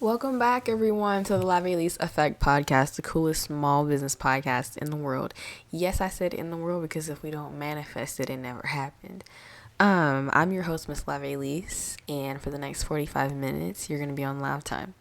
Welcome back, everyone, to the Lavelys Effect podcast, the coolest small business podcast in the world. Yes, I said in the world because if we don't manifest it, it never happened. I'm your host, Miss Lavelys, and for the next 45 minutes, you're going to be on Lav Time.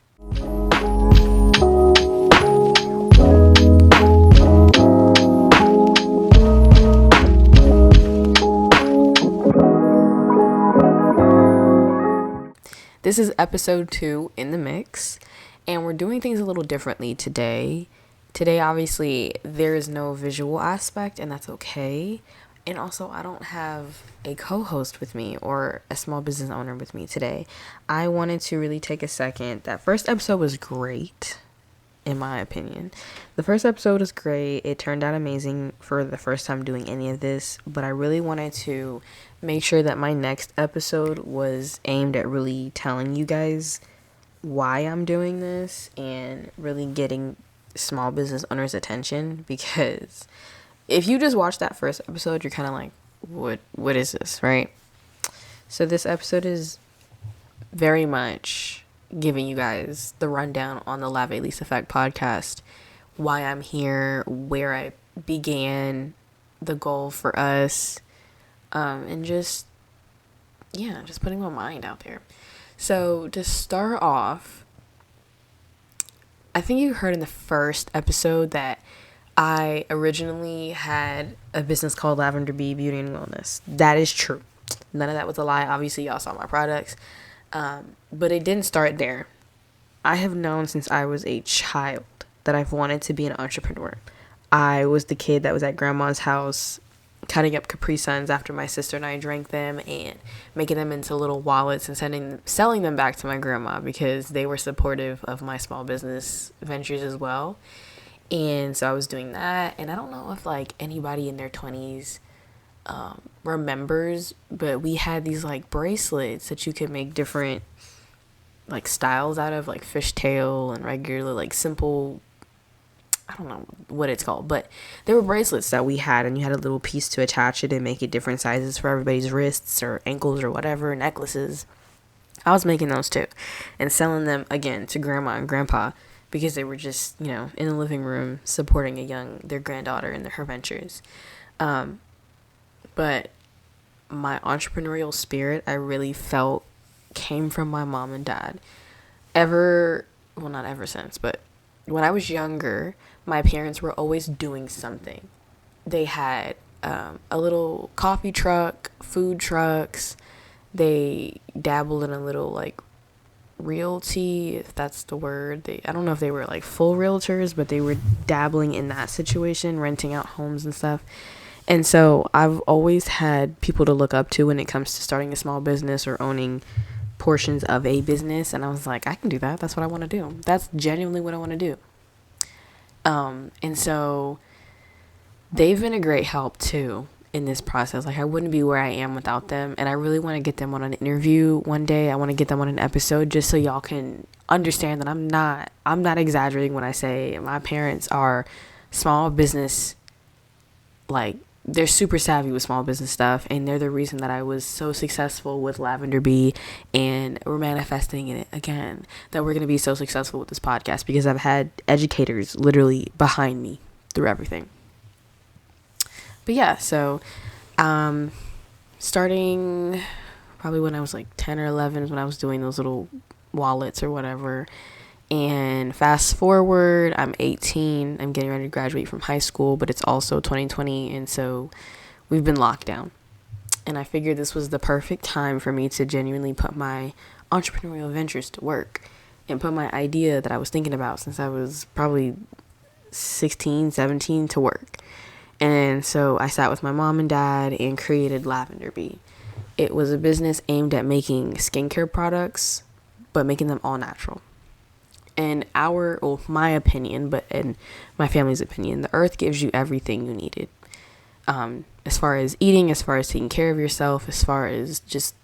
This is episode 2 in the mix, and we're doing things a little differently today. Today, obviously, there is no visual aspect, and that's okay. And also, I don't have a co-host with me or a small business owner with me today. I wanted to really take a second. That first episode was great, in my opinion. The first episode was great. It turned out amazing for the first time doing any of this, but I really wanted to make sure that my next episode was aimed at really telling you guys why I'm doing this and really getting small business owners' attention, because if you just watch that first episode, you're kind of like, what is this, right? So this episode is very much giving you guys the rundown on the Lavelys Effect podcast, why I'm here, where I began, the goal for us, and just putting my mind out there. So to start off, I think you heard in the first episode that I originally had a business called Lavender Bee Beauty and Wellness. That is true. None of that was a lie. Obviously, y'all saw my products. But it didn't start there. I have known since I was a child that I've wanted to be an entrepreneur. I was the kid that was at grandma's house cutting up Capri Suns after my sister and I drank them and making them into little wallets and selling them back to my grandma because they were supportive of my small business ventures as well. And so I was doing that, and I don't know if like anybody in their 20s remembers, but we had these like bracelets that you could make different like styles out of, like fishtail and regular like simple, I don't know what it's called, but they were bracelets that we had, and you had a little piece to attach it and make it different sizes for everybody's wrists or ankles or whatever, necklaces. I was making those too and selling them again to grandma and grandpa because they were just, in the living room supporting their granddaughter in her ventures. But my entrepreneurial spirit, I really felt came from my mom and dad. Not ever since, but when I was younger, my parents were always doing something. They had a little coffee truck, food trucks. They dabbled in a little like realty, if that's the word. I don't know if they were like full realtors, but they were dabbling in that situation, renting out homes and stuff. And so I've always had people to look up to when it comes to starting a small business or owning portions of a business. And I was like, I can do that. That's what I want to do. That's genuinely what I want to do. And so they've been a great help too in this process. Like I wouldn't be where I am without them. And I really want to get them on an interview one day. I want to get them on an episode just so y'all can understand that I'm not exaggerating when I say my parents are small business, like they're super savvy with small business stuff, and they're the reason that I was so successful with Lavender Bee, and we're manifesting it again that we're going to be so successful with this podcast because I've had educators literally behind me through everything. But yeah, so starting probably when I was like 10 or 11 is when I was doing those little wallets or whatever. And fast forward, I'm 18. I'm getting ready to graduate from high school, but it's also 2020. And so we've been locked down. And I figured this was the perfect time for me to genuinely put my entrepreneurial ventures to work and put my idea that I was thinking about since I was probably 16, 17 to work. And so I sat with my mom and dad and created Lavender Bee. It was a business aimed at making skincare products, but making them all natural. In my opinion, but in my family's opinion, the earth gives you everything you needed. As far as eating, as far as taking care of yourself, as far as just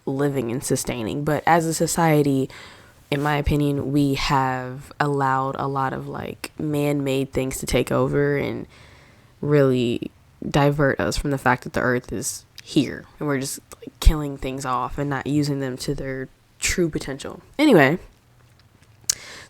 living and sustaining. But as a society, in my opinion, we have allowed a lot of like man-made things to take over and really divert us from the fact that the earth is here and we're just like killing things off and not using them to their true potential. Anyway,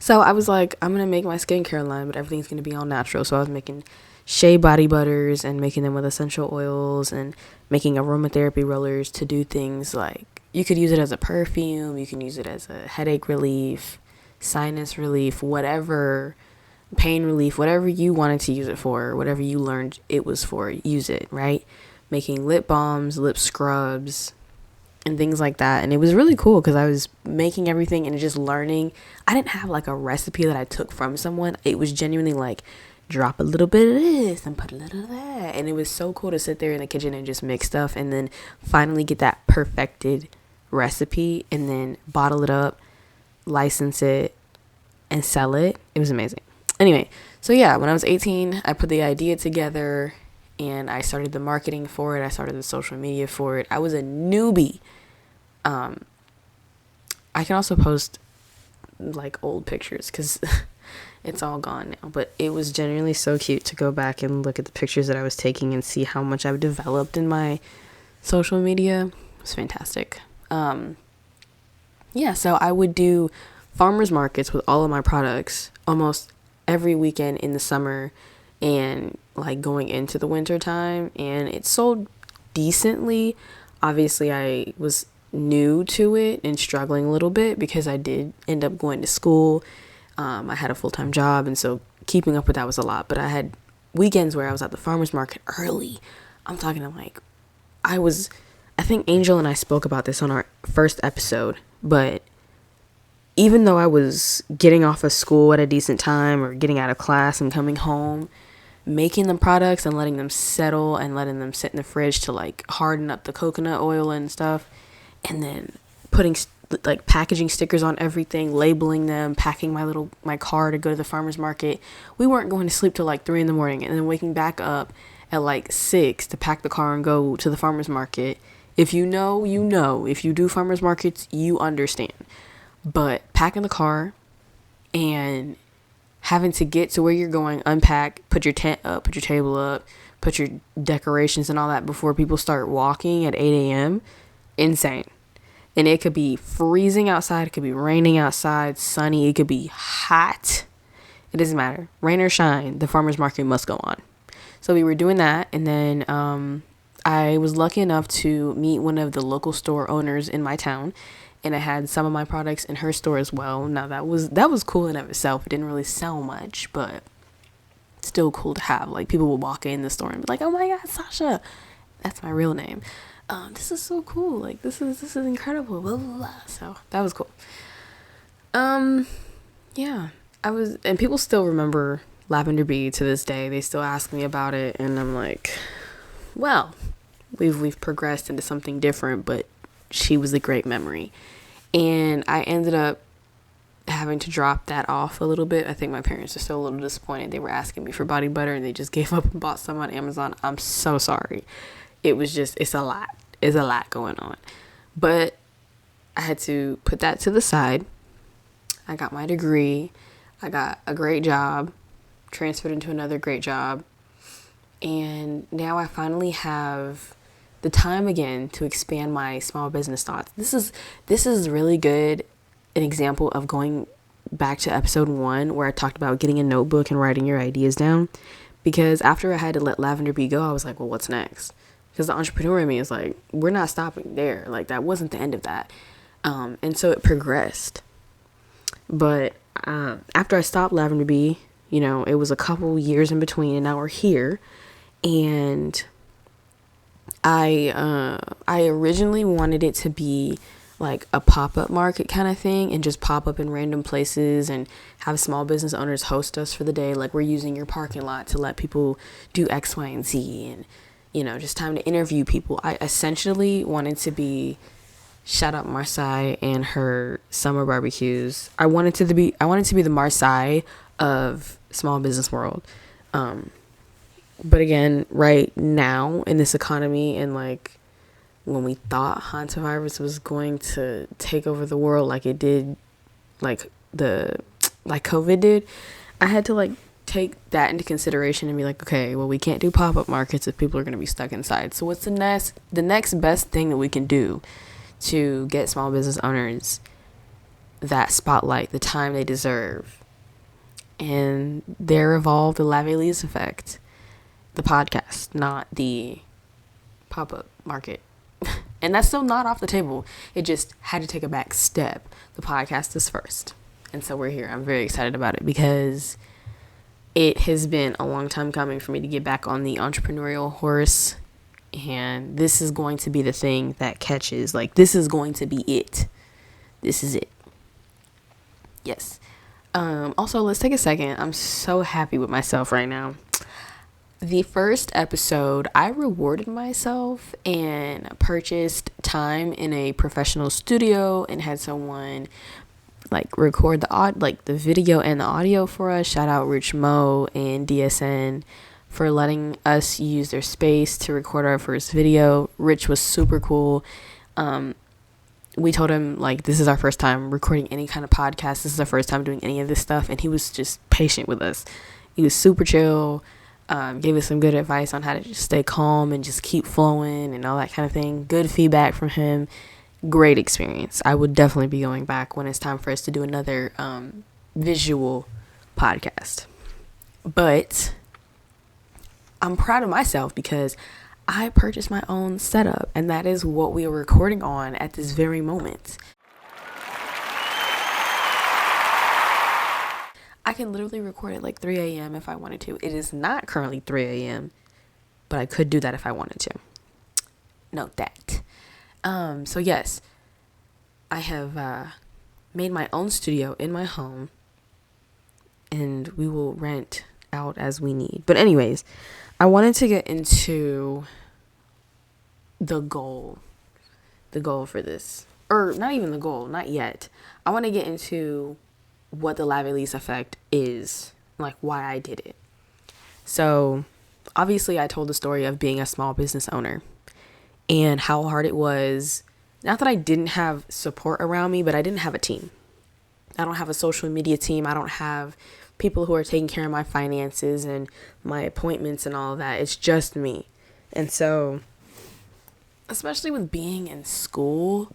So I was like, I'm going to make my skincare line, but everything's going to be all natural. So I was making shea body butters and making them with essential oils and making aromatherapy rollers to do things like you could use it as a perfume, you can use it as a headache relief, sinus relief, whatever, pain relief, whatever you wanted to use it for, whatever you learned it was for, use it, right? Making lip balms, lip scrubs, and things like that. And it was really cool because I was making everything and just learning. I didn't have like a recipe that I took from someone. It was genuinely like, drop a little bit of this and put a little of that. And it was so cool to sit there in the kitchen and just mix stuff and then finally get that perfected recipe and then bottle it up, license it, and sell it. It was amazing. Anyway, so yeah, when I was 18, I put the idea together and I started the marketing for it. I started the social media for it. I was a newbie. I can also post like old pictures because it's all gone now, but it was genuinely so cute to go back and look at the pictures that I was taking and see how much I've developed in my social media. It was fantastic. Yeah, so I would do farmers markets with all of my products almost every weekend in the summer and like going into the winter time, and it sold decently. Obviously I was new to it and struggling a little bit because I did end up going to school. I had a full-time job, and so keeping up with that was a lot, but I had weekends where I was at the farmers market early. I'm talking to like, I think Angel and I spoke about this on our first episode, but even though I was getting off of school at a decent time or getting out of class and coming home, making the products and letting them settle and letting them sit in the fridge to like harden up the coconut oil and stuff, and then putting like packaging stickers on everything, labeling them, packing my car to go to the farmer's market. We weren't going to sleep till like 3 a.m. and then waking back up at like 6 to pack the car and go to the farmer's market. If you know, you know. If you do farmer's markets, you understand. But packing the car and having to get to where you're going, unpack, put your tent up, put your table up, put your decorations and all that before people start walking at 8 a.m. Insane. And it could be freezing outside. It could be raining outside, sunny. It could be hot. It doesn't matter. Rain or shine, the farmer's market must go on. So we were doing that. And then I was lucky enough to meet one of the local store owners in my town. And I had some of my products in her store as well. Now that was cool in of itself. It didn't really sell much, but still cool to have. Like people will walk in the store and be like, "Oh my God, Sasha, that's my real name. This is so cool. Like this is incredible." Blah, blah, blah. So that was cool. Yeah, and people still remember Lavender Bee to this day. They still ask me about it, and I'm like, well, we've progressed into something different, but she was a great memory. And I ended up having to drop that off a little bit. I think my parents are still a little disappointed. They were asking me for body butter and they just gave up and bought some on Amazon. I'm so sorry. It's a lot going on. But I had to put that to the side. I got my degree. I got a great job, transferred into another great job. And now I finally have the time again to expand my small business thoughts. This is really good, an example of going back to episode 1 where I talked about getting a notebook and writing your ideas down. Because after I had to let Lavender Bee go, I was like, well, what's next? Because the entrepreneur in me is like, we're not stopping there. Like that wasn't the end of that. And so it progressed. But after I stopped Lavender Bee, it was a couple years in between, and now we're here. And I originally wanted it to be like a pop-up market kind of thing and just pop up in random places and have small business owners host us for the day. Like we're using your parking lot to let people do X, Y, and Z, and just time to interview people. I essentially wanted to be, shout out Marseille and her summer barbecues. I wanted to be the Marseille of small business world. But again, right now in this economy, and like when we thought hantavirus was going to take over the world like it did, like COVID did, I had to like take that into consideration and be like, okay, well, we can't do pop-up markets if people are going to be stuck inside. So what's the next best thing that we can do to get small business owners that spotlight, the time they deserve. And there evolved the Lavelys Effect, the podcast, not the pop-up market. And that's still not off the table. It just had to take a back step. The podcast is first. And so we're here. I'm very excited about it because it has been a long time coming for me to get back on the entrepreneurial horse. And this is going to be the thing that catches. Like, this is going to be it. This is it. Yes. Also, let's take a second. I'm so happy with myself right now. The first episode, I rewarded myself and purchased time in a professional studio and had someone like record the video and the audio for us. Shout out Rich Mo and DSN for letting us use their space to record our first video. Rich was super cool. We told him, like, this is our first time recording any kind of podcast. This is our first time doing any of this stuff. And he was just patient with us. He was super chill. Gave us some good advice on how to just stay calm and just keep flowing and all that kind of thing. Good feedback from him. Great experience. I would definitely be going back when it's time for us to do another visual podcast. But I'm proud of myself because I purchased my own setup, and that is what we are recording on at this very moment. I can literally record at like 3 a.m. if I wanted to. It is not currently 3 a.m., but I could do that if I wanted to. Note that. So yes, I have made my own studio in my home, and we will rent out as we need. But anyways, I wanted to get into the goal for this, or not even the goal, not yet. I want to get into what the Lavelys Effect is, like why I did it. So obviously I told the story of being a small business owner and how hard it was. Not that I didn't have support around me, but I didn't have a team. I don't have a social media team. I don't have people who are taking care of my finances and my appointments and all of that. It's just me. And so, especially with being in school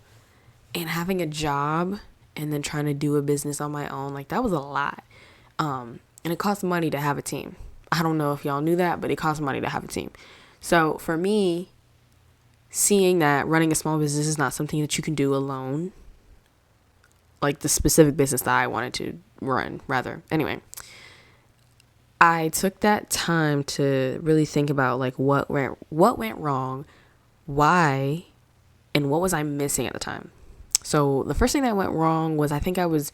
and having a job and then trying to do a business on my own, like that was a lot. And it costs money to have a team. I don't know if y'all knew that, but it costs money to have a team. So for me, seeing that running a small business is not something that you can do alone, like the specific business that I wanted to run, rather. Anyway, I took that time to really think about like what went wrong, why, and what was I missing at the time. So the first thing that went wrong was I think I was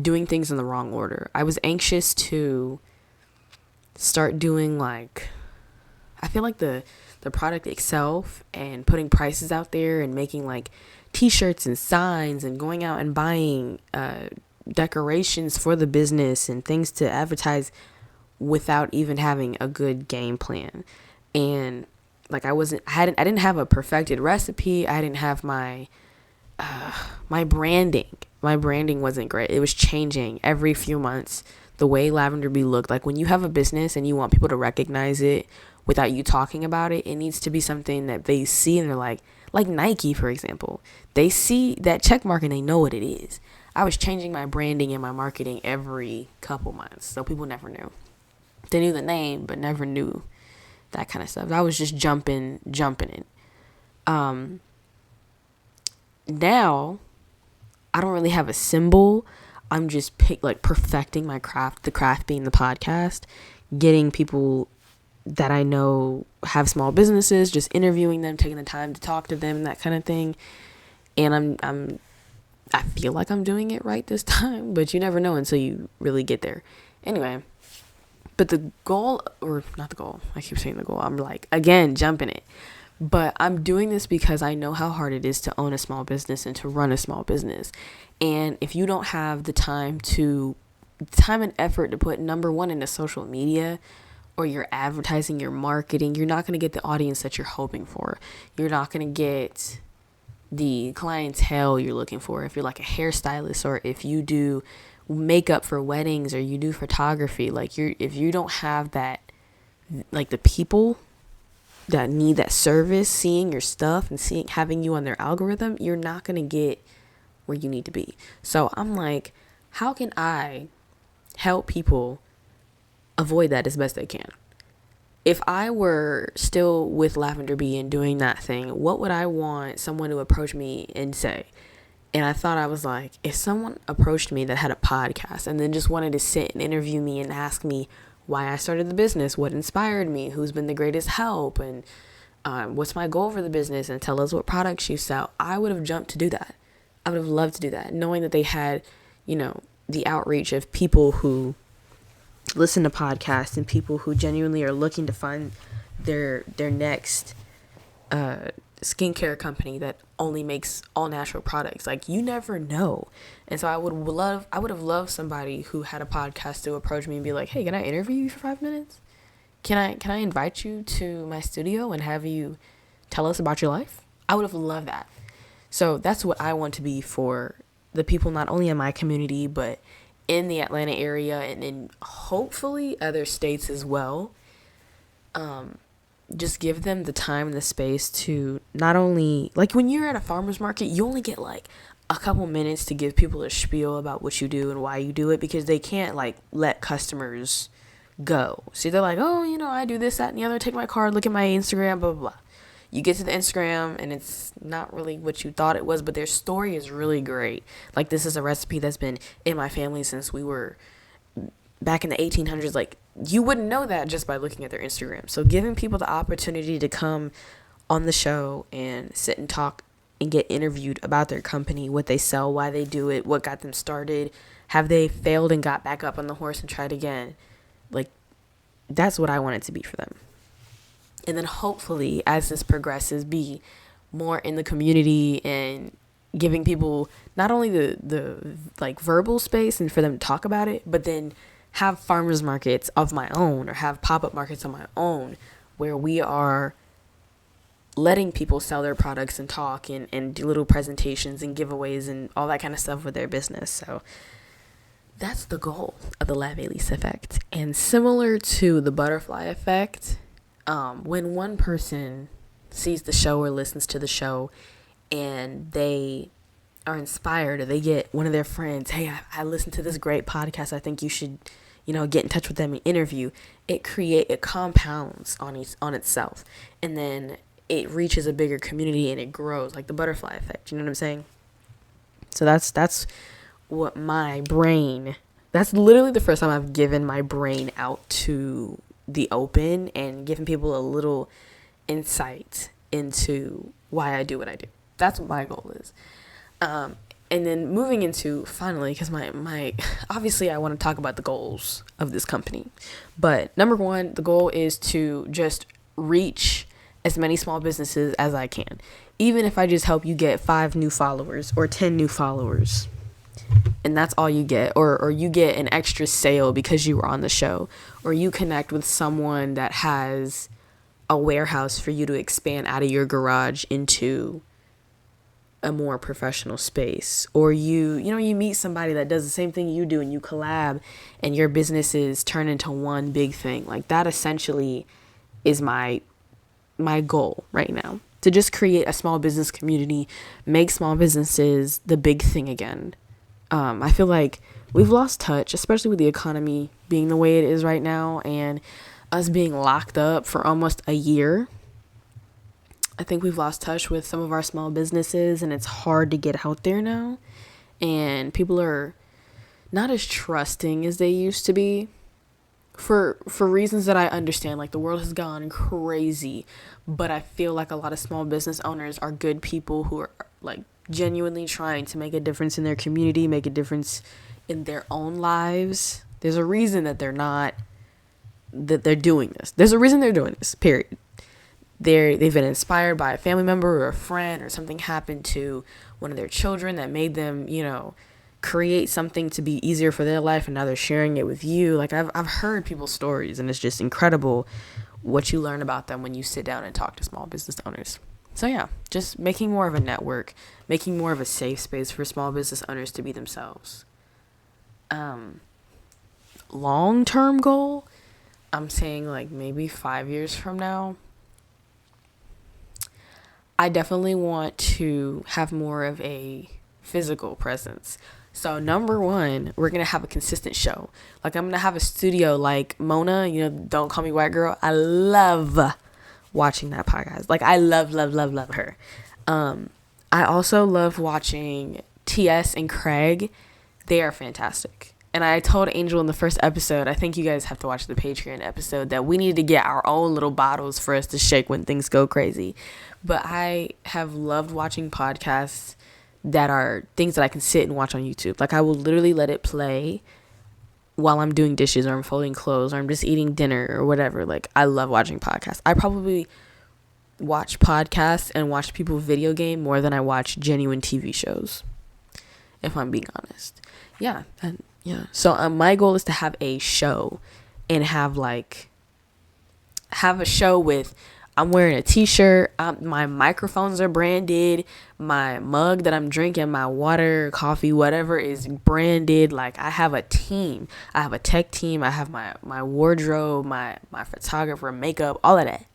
doing things in the wrong order. I was anxious to start doing like, I feel like the product itself and putting prices out there and making like t-shirts and signs and going out and buying decorations for the business and things to advertise without even having a good game plan. And like I didn't have a perfected recipe. I didn't have my branding. My branding wasn't great. It was changing every few months. The way Lavender Bee looked, like when you have a business and you want people to recognize it without you talking about it, it needs to be something that they see and they're like Nike, for example. They see that check mark and they know what it is. I was changing my branding and my marketing every couple months, so people never knew. They knew the name, but never knew that kind of stuff. I was just jumping it. Now, I don't really have a symbol. I'm just perfecting my craft, the craft being the podcast, getting people that I know have small businesses, just interviewing them, taking the time to talk to them, that kind of thing. And I feel like I'm doing it right this time, but you never know until you really get there. Anyway, but the goal, or not the goal, I keep saying the goal, I'm like, again, jumping it. But I'm doing this because I know how hard it is to own a small business and to run a small business. And if you don't have the time and effort to put number one into social media, or you're advertising, your marketing, you're not going to get the audience that you're hoping for. You're not going to get the clientele you're looking for. If you're like a hairstylist, or if you do makeup for weddings, or you do photography, if you don't have that, like the people that need that service seeing your stuff and having you on their algorithm, you're not going to get where you need to be. So I'm like, how can I help people avoid that as best they can? If I were still with Lavender Bee and doing that thing, what would I want someone to approach me and say? And I thought, I was like, if someone approached me that had a podcast and then just wanted to sit and interview me and ask me why I started the business, what inspired me, who's been the greatest help, and what's my goal for the business, and tell us what products you sell, I would have jumped to do that. I would have loved to do that, knowing that they had, the outreach of people who listen to podcasts and people who genuinely are looking to find their next skincare company that only makes all natural products. Like, you never know. And so I would have loved somebody who had a podcast to approach me and be like, hey, can I interview you for 5 minutes? Can I invite you to my studio and have you tell us about your life? I would have loved that. So that's what I want to be for the people, not only in my community, but in the Atlanta area and in hopefully other states as well. Just give them the time and the space to not only, like, when you're at a farmer's market, you only get like a couple minutes to give people a spiel about what you do and why you do it, because they can't like let customers go. So they're like, oh, I do this, that, and the other, take my card, look at my Instagram, blah, blah, blah. You get to the Instagram and it's not really what you thought it was, but their story is really great. Like, this is a recipe that's been in my family since we were back in the 1800s. Like, you wouldn't know that just by looking at their Instagram. So giving people the opportunity to come on the show and sit and talk and get interviewed about their company, what they sell, why they do it, what got them started, have they failed and got back up on the horse and tried again, like, that's what I want it to be for them. And then hopefully, as this progresses, be more in the community and giving people not only the like verbal space and for them to talk about it, but then have farmers markets of my own, or have pop-up markets of my own, where we are letting people sell their products and talk and do little presentations and giveaways and all that kind of stuff with their business. So that's the goal of the Lavelys Effect. And similar to the butterfly effect, when one person sees the show or listens to the show and they are inspired, or they get one of their friends, hey, I listened to this great podcast, I think you should, get in touch with them and interview, it compounds on itself. And then it reaches a bigger community and it grows, like the butterfly effect. You know what I'm saying? So that's what my brain, that's literally the first time I've given my brain out to the open and given people a little insight into why I do what I do. That's what my goal is. And then moving into, finally, because my obviously I want to talk about the goals of this company. But number one, the goal is to just reach as many small businesses as I can. Even if I just help you get 5 new followers or 10 new followers, and that's all you get, or you get an extra sale because you were on the show, or you connect with someone that has a warehouse for you to expand out of your garage into a more professional space, or you meet somebody that does the same thing you do and you collab and your businesses turn into one big thing. Like, that essentially is my goal right now, to just create a small business community, make small businesses the big thing again. I feel like we've lost touch, especially with the economy being the way it is right now and us being locked up for almost a year. I think we've lost touch with some of our small businesses, and it's hard to get out there now. And people are not as trusting as they used to be for reasons that I understand. Like, the world has gone crazy, but I feel like a lot of small business owners are good people who are like genuinely trying to make a difference in their community, make a difference in their own lives. There's a reason that they're doing this. There's a reason they're doing this, period. They've been inspired by a family member or a friend, or something happened to one of their children that made them, create something to be easier for their life, and now they're sharing it with you. Like, I've heard people's stories, and it's just incredible what you learn about them when you sit down and talk to small business owners. So yeah, just making more of a network, making more of a safe space for small business owners to be themselves. Long-term goal, I'm saying like maybe 5 years from now, I definitely want to have more of a physical presence. So number one, we're going to have a consistent show. Like, I'm going to have a studio like Mona, Don't Call Me White Girl. I love watching that podcast. Like, I love her. I also love watching TS and Craig. They are fantastic. And I told Angel in the first episode, I think you guys have to watch the Patreon episode, that we need to get our own little bottles for us to shake when things go crazy. But I have loved watching podcasts that are things that I can sit and watch on YouTube. Like, I will literally let it play while I'm doing dishes, or I'm folding clothes, or I'm just eating dinner or whatever. Like, I love watching podcasts. I probably watch podcasts and watch people video game more than I watch genuine TV shows, if I'm being honest. Yeah. So my goal is to have a show, and have a show with, I'm wearing a t-shirt, my microphones are branded, my mug that I'm drinking, my water, coffee, whatever is branded. Like, I have a team. I have a tech team. I have my wardrobe, my photographer, makeup, all of that.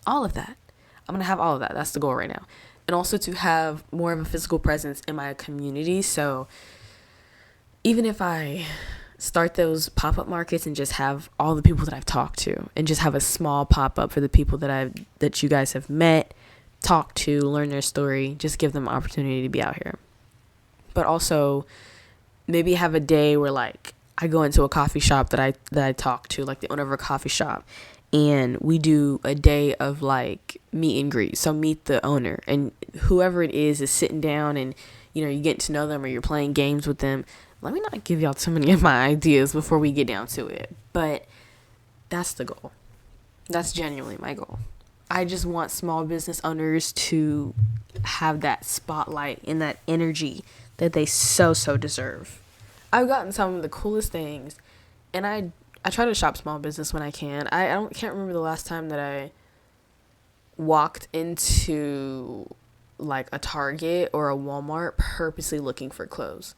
I'm going to have all of that. That's the goal right now. And also to have more of a physical presence in my community. So even if I start those pop-up markets and just have all the people that I've talked to, and just have a small pop-up for the people that you guys have met, talked to, learn their story, just give them opportunity to be out here. But also maybe have a day where, like, I go into a coffee shop that I talk to, like the owner of a coffee shop, and we do a day of like meet and greet. So meet the owner, and whoever it is sitting down, and you get to know them, or you're playing games with them. Let me not give y'all too many of my ideas before we get down to it, but that's the goal. That's genuinely my goal. I just want small business owners to have that spotlight and that energy that they so deserve. I've gotten some of the coolest things, and I try to shop small business when I can. I can't remember the last time that I walked into like a Target or a Walmart purposely looking for clothes.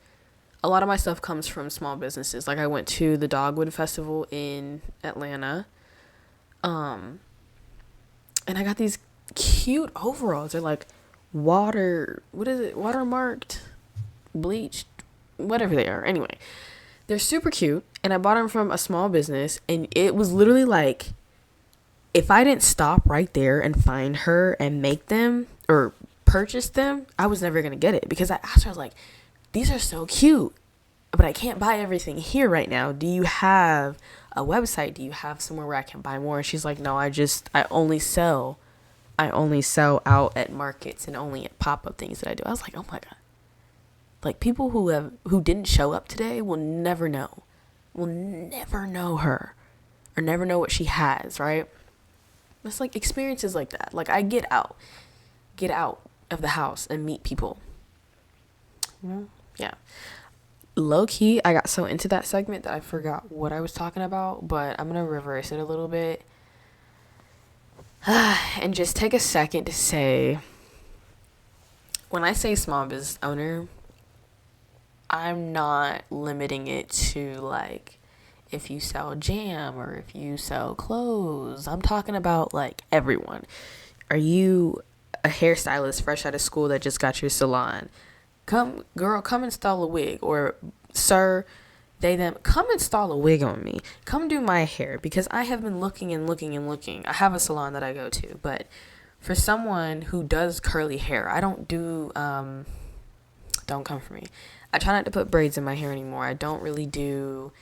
A lot of my stuff comes from small businesses. Like, I went to the Dogwood Festival in Atlanta. And I got these cute overalls. They're like watermarked, bleached, whatever they are. Anyway, they're super cute. And I bought them from a small business. And it was literally like, if I didn't stop right there and find her and make them or purchase them, I was never going to get it. Because I asked her, I was like, these are so cute, but I can't buy everything here right now. Do you have a website? Do you have somewhere where I can buy more? And she's like, no, I only sell out at markets and only at pop-up things that I do. I was like, oh my God. Like, people who didn't show up today will never know her, or never know what she has, right? It's like experiences like that. Like, I get out of the house and meet people. Yeah. Low key, I got so into that segment that I forgot what I was talking about, but I'm going to reverse it a little bit. And just take a second to say, when I say small business owner, I'm not limiting it to like if you sell jam or if you sell clothes. I'm talking about like everyone. Are you a hairstylist fresh out of school that just got your salon? Come install a wig. Or sir, come install a wig on me. Come do my hair, because I have been looking. I have a salon that I go to, but for someone who does curly hair, I don't do, don't come for me. I try not to put braids in my hair anymore. I don't really do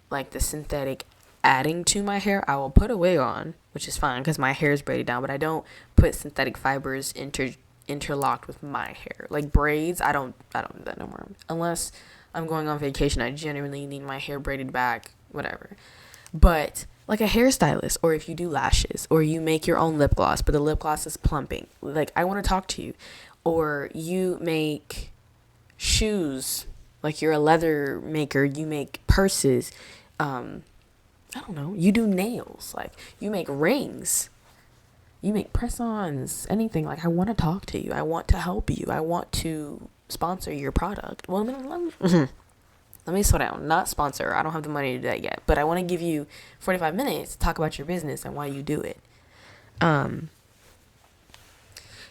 like the synthetic adding to my hair. I will put a wig on, which is fine because my hair is braided down, but I don't put synthetic fibers interlocked with my hair. Like braids, I don't do that no more. Unless I'm going on vacation, I genuinely need my hair braided back, whatever. But like a hairstylist, or if you do lashes, or you make your own lip gloss, but the lip gloss is plumping, like I want to talk to you. Or you make shoes, like you're a leather maker, you make purses, I don't know, you do nails, like you make rings, you make press-ons, anything. Like, I want to talk to you. I want to help you. I want to sponsor your product. Well, let me slow down. Not sponsor. I don't have the money to do that yet. But I want to give you 45 minutes to talk about your business and why you do it.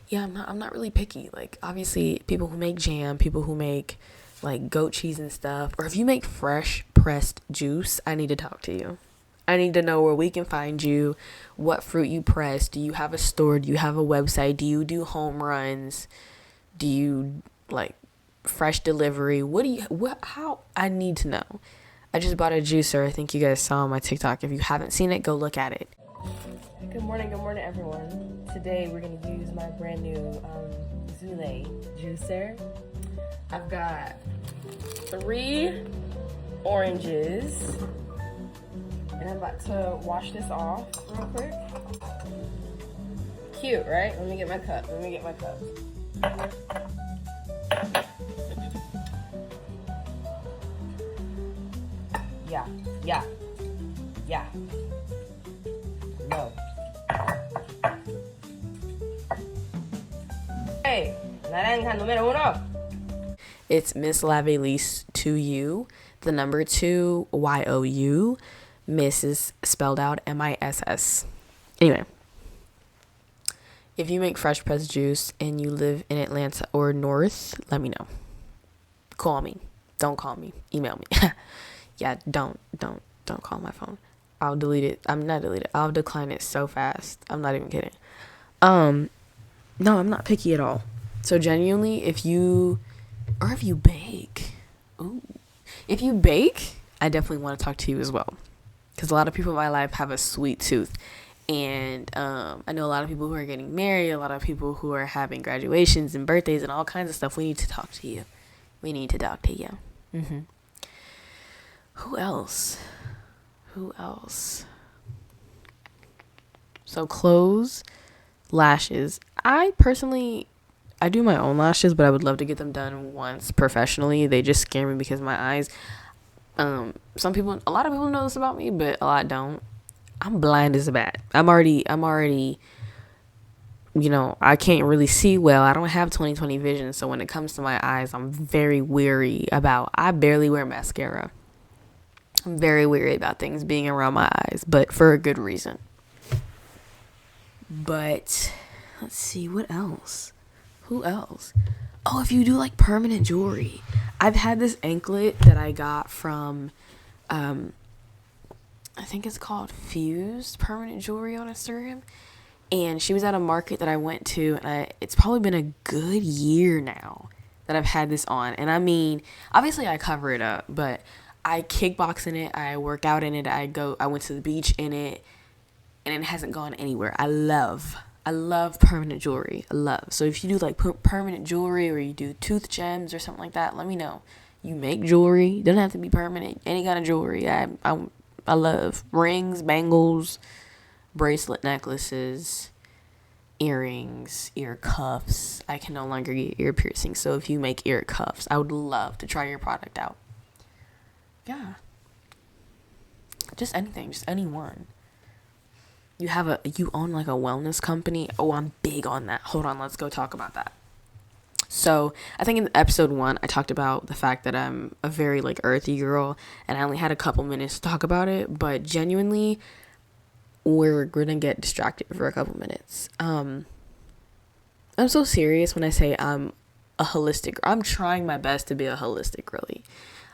yeah, I'm not really picky. Like, obviously, people who make jam, people who make like goat cheese and stuff, or if you make fresh pressed juice, I need to talk to you. I need to know where we can find you, what fruit you press. Do you have a store? Do you have a website? Do you do home runs? Do you like fresh delivery? How? I need to know. I just bought a juicer. I think you guys saw on my TikTok. If you haven't seen it, go look at it. Good morning, everyone. Today we're going to use my brand new Zule juicer. I've got 3 oranges, and I'm about to wash this off real quick. Cute, right? Let me get my cup. Yeah. No. Hey, naranja número 1. It's Miss Lavelys to you, the number 2 YOU. Miss is spelled out MISS. Anyway, if you make fresh pressed juice and you live in Atlanta or North, let me know. Call me. Don't call me. Email me. Yeah, don't call my phone. I'll delete it. I'm not delete it. I'll decline it so fast. I'm not even kidding. No, I'm not picky at all. So genuinely, if you bake, if you bake, I definitely want to talk to you as well. Because a lot of people in my life have a sweet tooth. And I know a lot of people who are getting married, a lot of people who are having graduations and birthdays and all kinds of stuff. We need to talk to you. Mm-hmm. Who else? So clothes, lashes. I do my own lashes, but I would love to get them done once professionally. They just scare me because my eyes, a lot of people know this about me, but a lot don't. I'm blind as a bat. I'm already, I can't really see well. I don't have 20/20 vision. So when it comes to my eyes, I'm very weary I barely wear mascara. I'm very weary about things being around my eyes, but for a good reason. But let's see, what else? Who else? Oh, if you do like permanent jewelry. I've had this anklet that I got from, I think it's called Fused Permanent Jewelry on Instagram. And she was at a market that I went to, and it's probably been a good year now that I've had this on. And I mean, obviously I cover it up, but I kickbox in it, I work out in it, I went to the beach in it, and it hasn't gone anywhere. I love permanent jewelry. So if you do like permanent jewelry, or you do tooth gems or something like that, let me know. You make jewelry, doesn't have to be permanent, any kind of jewelry. I love rings, bangles, bracelet, necklaces, earrings, ear cuffs. I can no longer get ear piercings, so if you make ear cuffs, I would love to try your product out. Yeah. Just anything, just anyone. You own like a wellness company. Oh, I'm big on that. Hold on, let's go talk about that. So I think in episode 1, I talked about the fact that I'm a very like earthy girl, and I only had a couple minutes to talk about it, but genuinely, we're gonna get distracted for a couple minutes. I'm so serious when I say I'm a holistic. I'm trying my best to be a holistic girly.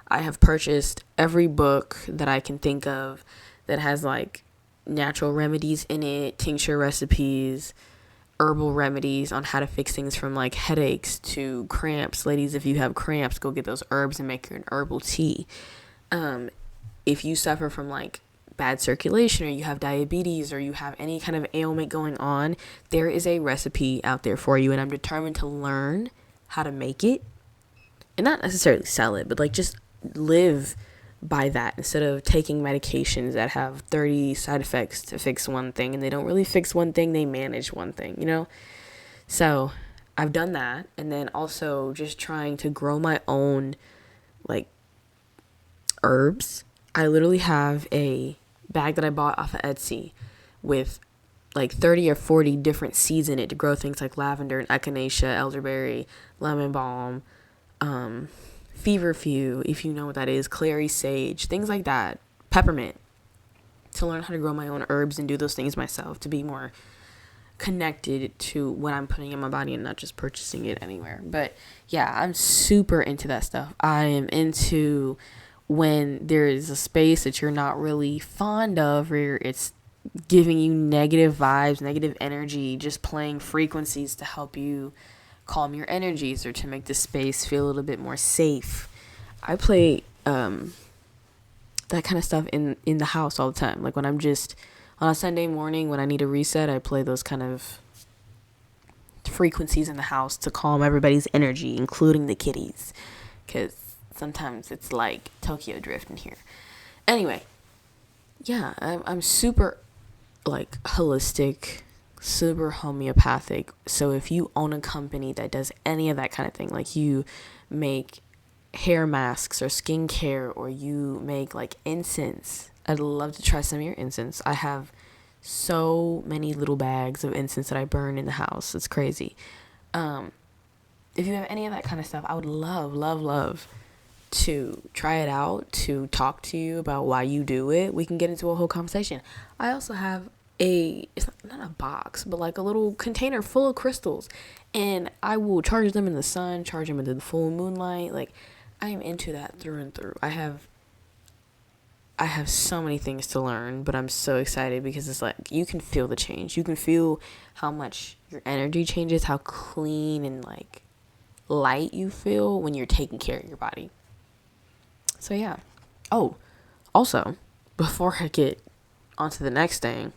I have purchased every book that I can think of that has like natural remedies in it, tincture recipes, herbal remedies on how to fix things from like headaches to cramps. Ladies, if you have cramps, go get those herbs and make an herbal tea. If you suffer from like bad circulation, or you have diabetes, or you have any kind of ailment going on, there is a recipe out there for you, and I'm determined to learn how to make it, and not necessarily sell it, but like just live by that instead of taking medications that have 30 side effects to fix one thing, and they don't really fix one thing, they manage one thing, So I've done that, and then also just trying to grow my own like herbs. I literally have a bag that I bought off of Etsy with like 30 or 40 different seeds in it to grow things like lavender and echinacea, elderberry, lemon balm, feverfew, if you know what that is, clary sage, things like that, peppermint, to learn how to grow my own herbs and do those things myself, to be more connected to what I'm putting in my body and not just purchasing it anywhere. But yeah, I'm super into that stuff. I am into when there is a space that you're not really fond of, or it's giving you negative vibes, negative energy, just playing frequencies to help you calm your energies or to make the space feel a little bit more safe. I play that kind of stuff in the house all the time. Like when I'm just on a Sunday morning when I need a reset, I play those kind of frequencies in the house to calm everybody's energy, including the kitties, because sometimes it's like Tokyo Drift in here. Anyway, yeah, I'm super like holistic, super homeopathic. So if you own a company that does any of that kind of thing, like you make hair masks or skincare, or you make like incense, I'd love to try some of your incense. I have so many little bags of incense that I burn in the house. It's crazy. If you have any of that kind of stuff, I would love to try it out, to talk to you about why you do it. We can get into a whole conversation. I also have it's not a box, but like a little container full of crystals, and I will charge them in the sun, charge them in the full moonlight. Like, I am into that through and through. I have so many things to learn, but I'm so excited because it's like you can feel the change. You can feel how much your energy changes, how clean and like light you feel when you're taking care of your body. So yeah. Oh, also, before I get onto the next thing,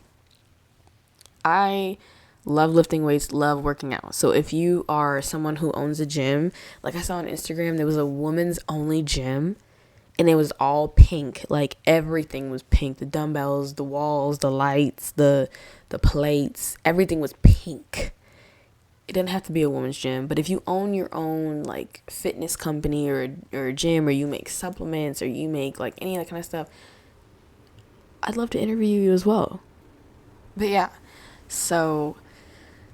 I love lifting weights, love working out. So if you are someone who owns a gym, like I saw on Instagram, there was a women's only gym and it was all pink. Like everything was pink. The dumbbells, the walls, the lights, the plates, everything was pink. It doesn't have to be a woman's gym, but if you own your own like fitness company or a gym, or you make supplements, or you make like any of that kind of stuff, I'd love to interview you as well. But yeah, so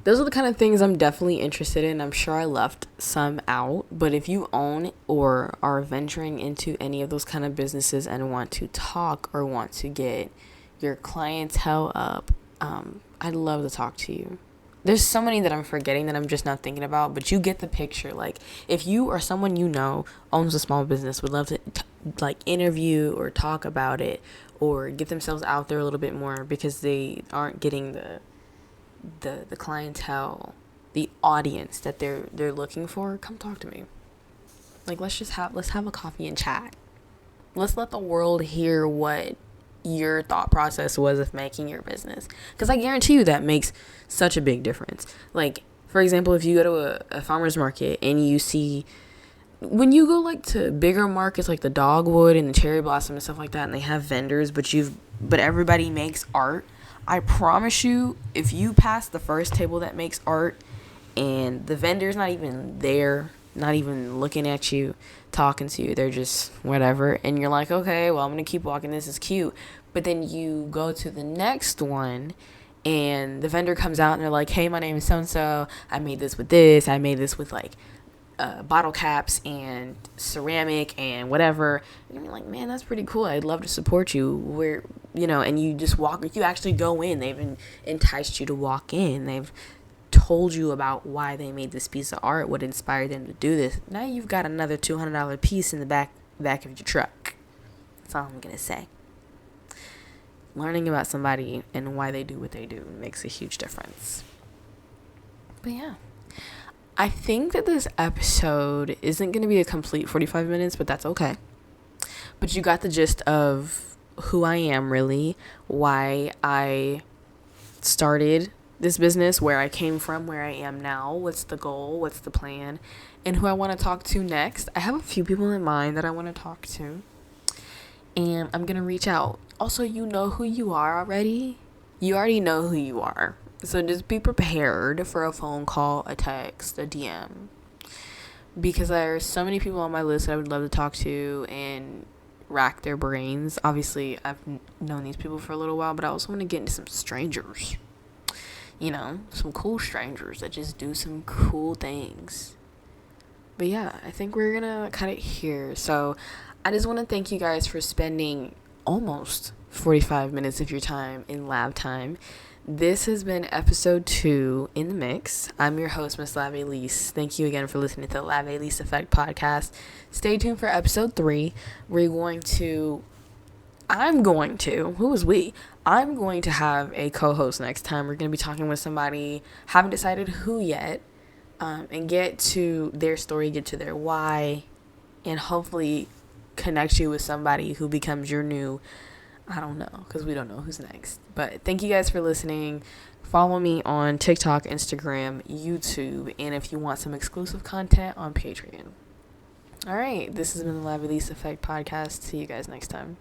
those are the kind of things I'm definitely interested in. I'm sure I left some out, but if you own or are venturing into any of those kind of businesses and want to talk or want to get your clientele up, I'd love to talk to you. There's so many that I'm forgetting that I'm just not thinking about, but you get the picture. Like, if you or someone you know owns a small business, would love to like interview or talk about it or get themselves out there a little bit more because they aren't getting the clientele, the audience that they're looking for, come talk to me. Like, let's have a coffee and chat. Let's let the world hear what your thought process was of making your business, because I guarantee you that makes such a big difference. Like, for example, if you go to a farmer's market and you see, when you go like to bigger markets like the Dogwood and the Cherry Blossom and stuff like that, and they have vendors, but everybody makes art, I promise you, if you pass the first table that makes art and the vendor's not even there, not even looking at you, talking to you, they're just whatever, and you're like, okay, well, I'm gonna keep walking, this is cute. But then you go to the next one and the vendor comes out and they're like, hey, my name is so-and-so, I made this with like bottle caps and ceramic and whatever. And you're like, man, that's pretty cool, I'd love to support you. Where, and you just walk, you actually go in, they've enticed you to walk in, they've told you about why they made this piece of art, what inspired them to do this. Now you've got another $200 piece in the back of your truck. That's all I'm gonna say. Learning about somebody and why they do what they do makes a huge difference. But yeah, I think that this episode isn't going to be a complete 45 minutes, but that's okay. But you got the gist of who I am, really, why I started this business, where I came from, where I am now, what's the goal, what's the plan, and who I want to talk to next. I have a few people in mind that I want to talk to, and I'm going to reach out. Also, you know who you are already. You already know who you are. So just be prepared for a phone call, a text, a DM. Because there are so many people on my list that I would love to talk to and rack their brains. Obviously, I've known these people for a little while, but I also want to get into some strangers. Some cool strangers that just do some cool things. But yeah, I think we're going to cut it here. So I just want to thank you guys for spending almost 45 minutes of your time in lab time. This has been episode 2 in the mix. I'm your host, Miss Lavelys. Thank you again for listening to the Lavelys Effect podcast. Stay tuned for episode 3. I'm going to have a co-host next time. We're going to be talking with somebody, haven't decided who yet, and get to their story, get to their why, and hopefully connect you with somebody who becomes your new, I don't know, because we don't know who's next. But thank you guys for listening. Follow me on TikTok, Instagram, YouTube, and if you want some exclusive content, on Patreon. All right, this has been the Lavelys Effect podcast. See you guys next time.